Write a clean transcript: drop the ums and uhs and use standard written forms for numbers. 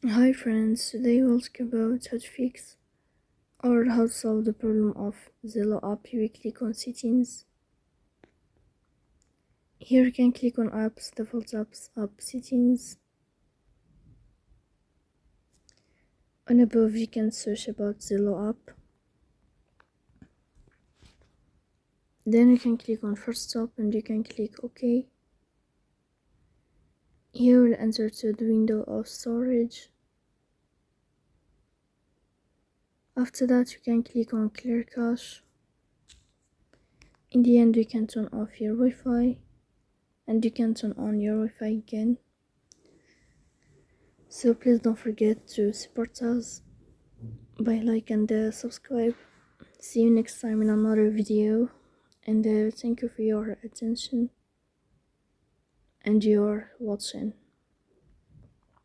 Hi friends, today we'll talk about how to fix or how to solve the problem of Zello app. You click on settings. Here you can click on apps, default apps, app settings. On above you can search about Zello app. Then you can click on first stop and you can click OK. Here we'll enter to the window of storage. After that you can click on clear cache. In the end you can turn off your Wi-Fi and you can turn on your Wi-Fi again. So please don't forget to support us by like and subscribe. See you next time in another video, and thank you for your attention and your watching.